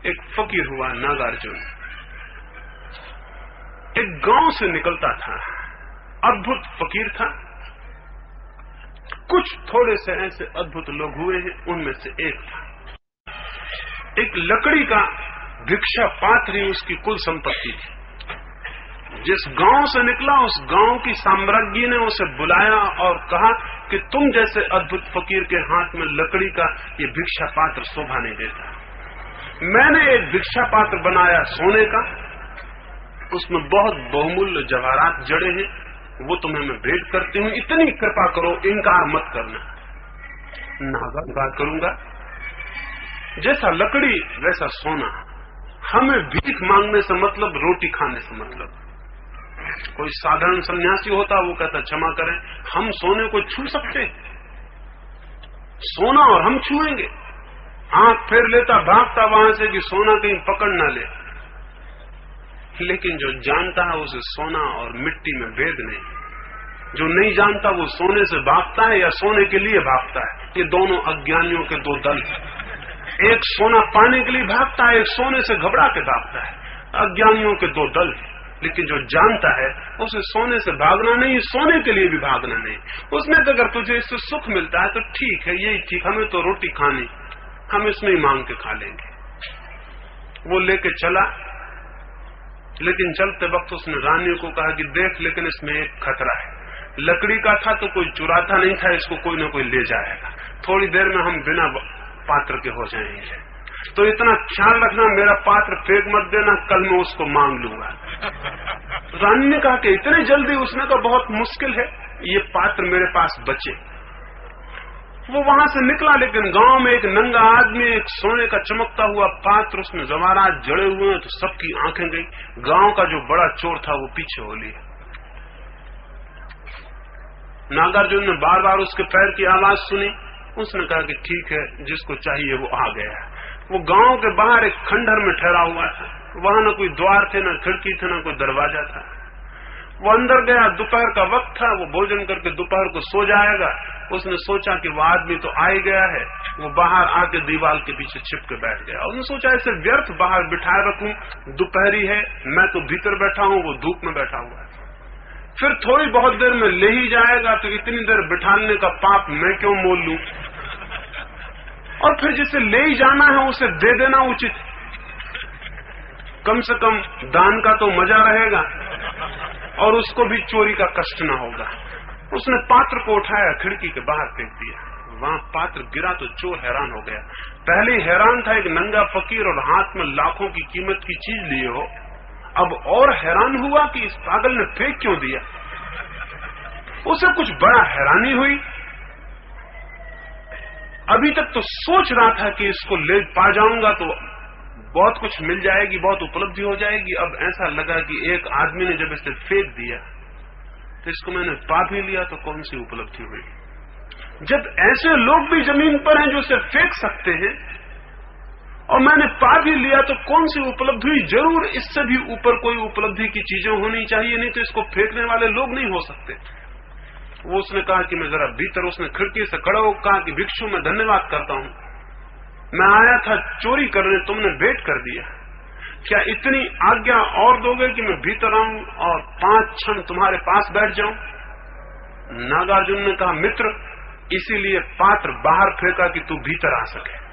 एक फकीर हुआ नागार्जुन, एक गांव से निकलता था, अद्भुत फकीर था। कुछ थोड़े से ऐसे अद्भुत लोग हुए हैं, उनमें से एक था। एक लकड़ी का भिक्षा पात्र ही उसकी कुल संपत्ति थी। जिस गांव से निकला उस गांव की साम्राज्ञी ने उसे बुलाया और कहा कि तुम जैसे अद्भुत फकीर के हाथ में लकड़ी का ये भिक्षा पात्र शोभा नहीं देता। मैंने एक भिक्षा पात्र बनाया सोने का, उसमें बहुत बहुमूल्य जवाहरात जड़े हैं, वो तुम्हें मैं भेंट करती हूं, इतनी कृपा करो, इनकार मत करना। नागार्जुन करूंगा, जैसा लकड़ी वैसा सोना। हमें भीख मांगने से मतलब, रोटी खाने से मतलब। कोई साधारण सन्यासी होता, वो कहता क्षमा करें, हम सोने को छू सकते? सोना और हम छुएंगे? आंख फेर लेता, भागता वहां से कि सोना कहीं पकड़ ना ले। लेकिन जो जानता है उसे सोना और मिट्टी में भेद नहीं। जो नहीं जानता वो सोने से भागता है या सोने के लिए भागता है। ये दोनों अज्ञानियों के दो दल। एक सोना पाने के लिए भागता है, एक सोने से घबरा के भागता है। अज्ञानियों के दो दल। लेकिन जो जानता है उसे सोने से भागना नहीं, सोने के लिए भी भागना नहीं। उसमें तो अगर तुझे इससे सुख मिलता है तो ठीक है, यही ठीक, हमें तो रोटी खानी, हम इसमें ही मांग के खा लेंगे। वो लेके चला, लेकिन चलते वक्त उसने रानी को कहा कि देख, लेकिन इसमें एक खतरा है। लकड़ी का था तो कोई चुराता नहीं था, इसको कोई ना कोई ले जाएगा। थोड़ी देर में हम बिना पात्र के हो जाएंगे, तो इतना ख्याल रखना, मेरा पात्र फेंक मत देना, कल मैं उसको मांग लूंगा। रानी ने कहा कि इतने जल्दी? उसने कहा बहुत मुश्किल है ये पात्र मेरे पास बचे। वो वहां से निकला, लेकिन गांव में एक नंगा आदमी एक सोने का चमकता हुआ पात्र, उसमें जवाहरात जड़े हुए हैं, तो सबकी आंखें गई। गांव का जो बड़ा चोर था वो पीछे हो लिया। नागार्जुन ने बार बार उसके पैर की आवाज सुनी। उसने कहा कि ठीक है, जिसको चाहिए वो आ गया। वो गांव के बाहर एक खंडहर में ठहरा हुआ था। वहां न कोई द्वार थे, न खिड़की थे, न कोई दरवाजा था। वो अंदर गया, दोपहर का वक्त था, वो भोजन करके दोपहर को सो जाएगा। उसने सोचा कि वो आदमी तो आ ही गया है। वो बाहर आके दीवार के पीछे छिप के बैठ गया। उसने सोचा इसे व्यर्थ बाहर बिठाए रखूं, दोपहरी है, मैं तो भीतर बैठा हूं, वो धूप में बैठा हुआ है। फिर थोड़ी बहुत देर में ले ही जाएगा, तो इतनी देर बिठाने का पाप मैं क्यों मोल लूं। और फिर जिसे ले ही जाना है उसे दे देना उचित, कम से कम दान का तो मजा रहेगा और उसको भी चोरी का कष्ट न होगा। उसने पात्र को उठाया, खिड़की के बाहर फेंक दिया। वहां पात्र गिरा तो चोर हैरान हो गया। पहले हैरान था, एक नंगा फकीर और हाथ में लाखों की कीमत की चीज लिए हो। अब और हैरान हुआ कि इस पागल ने फेंक क्यों दिया। उसे कुछ बड़ा हैरानी हुई। अभी तक तो सोच रहा था कि इसको ले पा जाऊंगा तो बहुत कुछ मिल जाएगी, बहुत उपलब्धि हो जाएगी। अब ऐसा लगा कि एक आदमी ने जब इसे फेंक दिया तो इसको मैंने पा भी लिया तो कौन सी उपलब्धि हुई। जब ऐसे लोग भी जमीन पर हैं जो इसे फेंक सकते हैं और मैंने पा भी लिया तो कौन सी उपलब्धि हुई। जरूर इससे भी ऊपर कोई उपलब्धि की चीजें होनी चाहिए, नहीं तो इसको फेंकने वाले लोग नहीं हो सकते। वो उसने कहा कि मैं जरा भीतर, उसने खिड़की से खड़ा होकर कहा कि भिक्षु मैं धन्यवाद करता हूं, मैं आया था चोरी करने, तुमने भेंट कर दिया। क्या इतनी आज्ञा और दोगे कि मैं भीतर आऊं और 5 क्षण तुम्हारे पास बैठ जाऊं। नागार्जुन ने कहा मित्र, इसीलिए पात्र बाहर फेंका कि तू भीतर आ सके।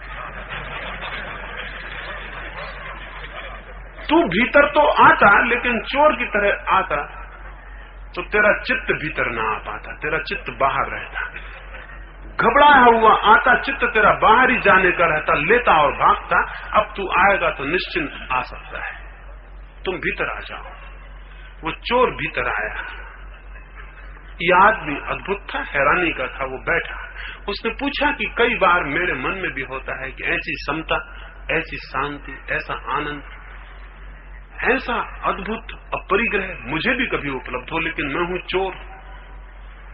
तू भीतर तो आता, लेकिन चोर की तरह आता तो तेरा चित्त भीतर ना आ पाता, तेरा चित्त बाहर रहता। घबराया हुआ आता, चित्त तेरा बाहर ही जाने का रहता, लेता और भागता। अब तू आएगा तो निश्चिंत आ सकता है, तुम भीतर आ जाओ। वो चोर भीतर आया। यह आदमी अद्भुत था, हैरानी का था। वो बैठा, उसने पूछा कि कई बार मेरे मन में भी होता है कि ऐसी समता, ऐसी शांति, ऐसा आनंद, ऐसा अद्भुत अपरिग्रह मुझे भी कभी उपलब्ध हो, लेकिन मैं हूं चोर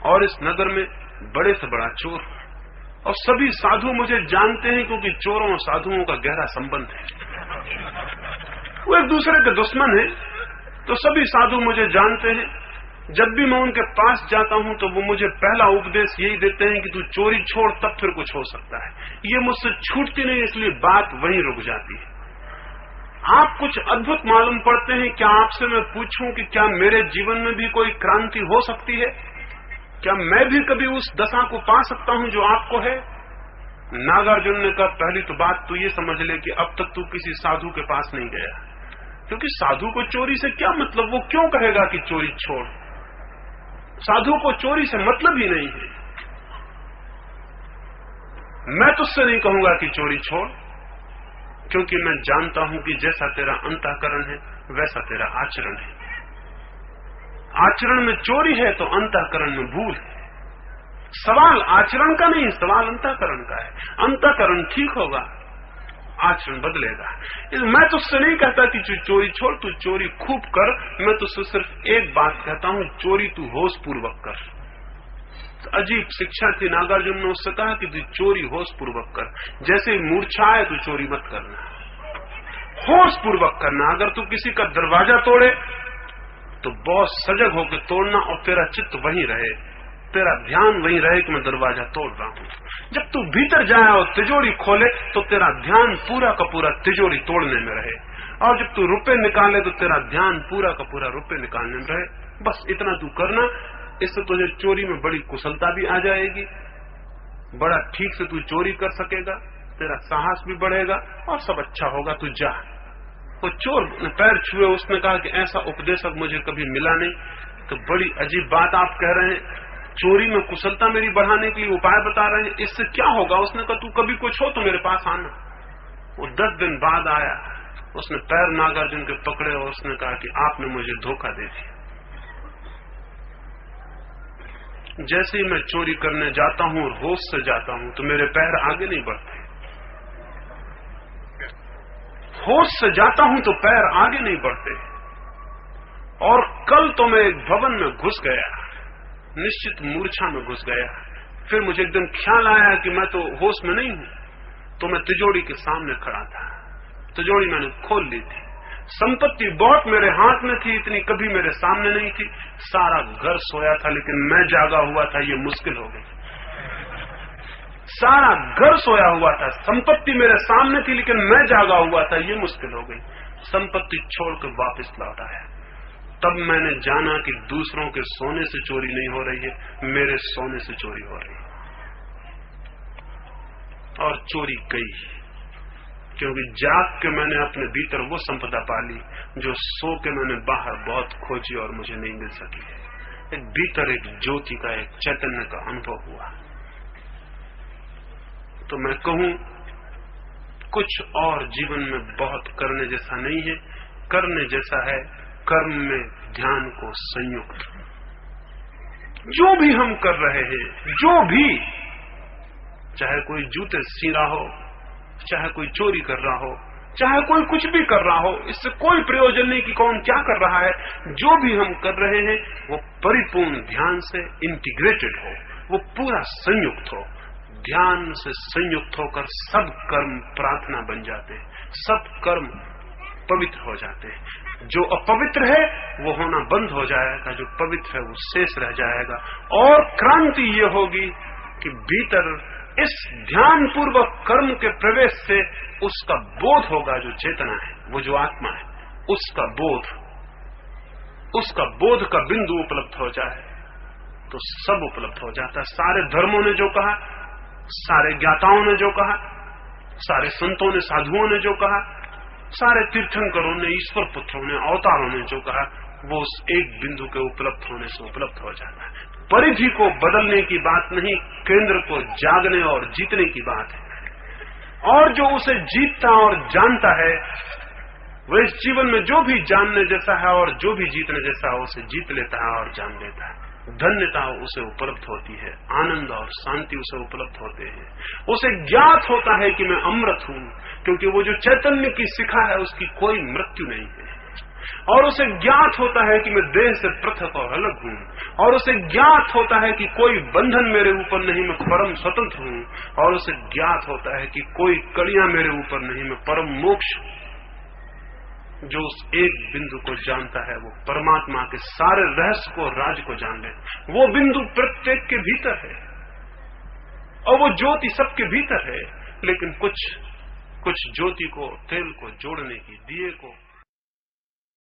और इस नगर में बड़े से बड़ा चोर, और सभी साधु मुझे जानते हैं क्योंकि चोरों और साधुओं का गहरा संबंध है। वो एक दूसरे के दुश्मन हैं, तो सभी साधु मुझे जानते हैं। जब भी मैं उनके पास जाता हूं तो वो मुझे पहला उपदेश यही देते हैं कि तू चोरी छोड़, तब फिर कुछ हो सकता है। ये मुझसे छूटती नहीं, इसलिए बात वहीं रुक जाती है। आप कुछ अद्भुत मालूम पड़ते हैं। क्या आपसे मैं पूछूं कि क्या मेरे जीवन में भी कोई क्रांति हो सकती है? क्या मैं भी कभी उस दशा को पा सकता हूं जो आपको है? नागार्जुन ने कहा, पहली तो बात तू ये समझ ले कि अब तक तू किसी साधु के पास नहीं गया, क्योंकि साधु को चोरी से क्या मतलब? वो क्यों कहेगा कि चोरी छोड़? साधु को चोरी से मतलब ही नहीं है। मैं तुझसे नहीं कहूंगा कि चोरी छोड़, क्योंकि मैं जानता हूं कि जैसा तेरा अंतःकरण है वैसा तेरा आचरण है। आचरण में चोरी है तो अंतःकरण में भूल है। सवाल आचरण का नहीं, सवाल अंतःकरण का है। अंतःकरण ठीक होगा, आचरण बदलेगा। मैं तुझसे नहीं कहता कि तू चोरी छोड़, तू चोरी खूब कर। मैं तुझसे सिर्फ एक बात कहता हूं, चोरी तू होश पूर्वक कर। अजीब शिक्षा थी। नागार्जुन ने उससे कहा कि तू चोरी होश पूर्वक कर। जैसे ही मूर्छा आए तो चोरी मत करना, होश पूर्वक करना। अगर तू किसी का दरवाजा तोड़े तो बहुत सजग होकर तोड़ना और तेरा चित्त वहीं रहे, तेरा ध्यान वहीं रहे कि मैं दरवाजा तोड़ रहा हूं। जब तू भीतर जाए और तिजोरी खोले तो तेरा ध्यान पूरा का पूरा तिजोरी तोड़ने में रहे, और जब तू रुपए निकाले तो तेरा ध्यान पूरा का पूरा रुपए निकालने में रहे। बस इतना तू करना। इससे तुझे चोरी में बड़ी कुशलता भी आ जाएगी, बड़ा ठीक से तू चोरी कर सकेगा, तेरा साहस भी बढ़ेगा और सब अच्छा होगा। तू जा। वो चोर ने पैर छुए, उसने कहा कि ऐसा उपदेशक मुझे कभी मिला नहीं। तो बड़ी अजीब बात आप कह रहे हैं, चोरी में कुशलता मेरी बढ़ाने के लिए उपाय बता रहे हैं, इससे क्या होगा? उसने कहा तू कभी कुछ हो तो मेरे पास आना। वो 10 दिन बाद आया, उसने पैर नागार्जुन के पकड़े और उसने कहा कि आपने मुझे धोखा दे दिया। जैसे ही मैं चोरी करने जाता हूं और होश से जाता हूं तो मेरे पैर आगे नहीं बढ़ते, होश से जाता हूं तो पैर आगे नहीं बढ़ते। और कल तो मैं एक भवन में घुस गया, निश्चित मूर्छा में घुस गया। फिर मुझे एकदम ख्याल आया कि मैं तो होश में नहीं हूं, तो मैं तिजोरी के सामने खड़ा था। तिजोरी मैंने खोल ली थी, संपत्ति बहुत मेरे हाथ में थी, इतनी कभी मेरे सामने नहीं थी। सारा घर सोया था लेकिन मैं जागा हुआ था, ये मुश्किल हो गई। सारा घर सोया हुआ था, संपत्ति मेरे सामने थी लेकिन मैं जागा हुआ था, ये मुश्किल हो गई। संपत्ति छोड़कर वापस लौट आया। तब मैंने जाना कि दूसरों के सोने से चोरी नहीं हो रही है, मेरे सोने से चोरी हो रही है। और चोरी गई, क्योंकि जाग के मैंने अपने भीतर वो संपदा पाली जो सो के मैंने बाहर बहुत खोजी और मुझे नहीं मिल सकी। एक भीतर एक ज्योति का, एक चैतन्य का अनुभव हुआ। तो मैं कहूं, कुछ और जीवन में बहुत करने जैसा नहीं है। करने जैसा है कर्म में ध्यान को संयुक्त। जो भी हम कर रहे हैं, जो भी, चाहे कोई जूते सी रहा हो, चाहे कोई चोरी कर रहा हो, चाहे कोई कुछ भी कर रहा हो, इससे कोई प्रयोजन नहीं कि कौन क्या कर रहा है। जो भी हम कर रहे हैं वो परिपूर्ण ध्यान से इंटीग्रेटेड हो, वो पूरा संयुक्त हो। ध्यान से संयुक्त होकर सब कर्म प्रार्थना बन जाते हैं, सब कर्म पवित्र हो जाते हैं। जो अपवित्र है वो होना बंद हो जाएगा, जो पवित्र है वो शेष रह जाएगा। और क्रांति ये होगी कि भीतर इस ध्यान पूर्वक कर्म के प्रवेश से उसका बोध होगा, जो चेतना है, वो जो आत्मा है, उसका बोध का बिंदु उपलब्ध हो जाए तो सब उपलब्ध हो जाता है। सारे धर्मों ने जो कहा, सारे ज्ञाताओं ने जो कहा, सारे संतों ने, साधुओं ने जो कहा, सारे तीर्थंकरों ने, ईश्वर पुत्रों ने, अवतारों ने जो कहा, वो उस एक बिंदु के उपलब्ध होने से उपलब्ध हो जाता है। परिधि को बदलने की बात नहीं, केंद्र को जागने और जीतने की बात है। और जो उसे जीतता और जानता है, वह इस जीवन में जो भी जानने जैसा है और जो भी जीतने जैसा है उसे जीत लेता है और जान लेता है। धन्यता उसे उपलब्ध होती है, आनंद और शांति उसे उपलब्ध होते हैं। उसे ज्ञात होता है कि मैं अमृत हूं, क्योंकि वो जो चैतन्य की शिखा है उसकी कोई मृत्यु नहीं है। और उसे ज्ञात होता है कि मैं देह से पृथक और अलग हूं। और उसे ज्ञात होता है कि कोई बंधन मेरे ऊपर नहीं, मैं परम स्वतंत्र हूं। और उसे ज्ञात होता है कि कोई कड़ियां मेरे ऊपर नहीं, मैं परम मोक्ष हूं। जो उस एक बिंदु को जानता है वो परमात्मा के सारे रहस्य को, राज को जान ले। वो बिंदु प्रत्येक के भीतर है और वो ज्योति सबके भीतर है। लेकिन कुछ कुछ ज्योति को, तेल को जोड़ने की, दिए को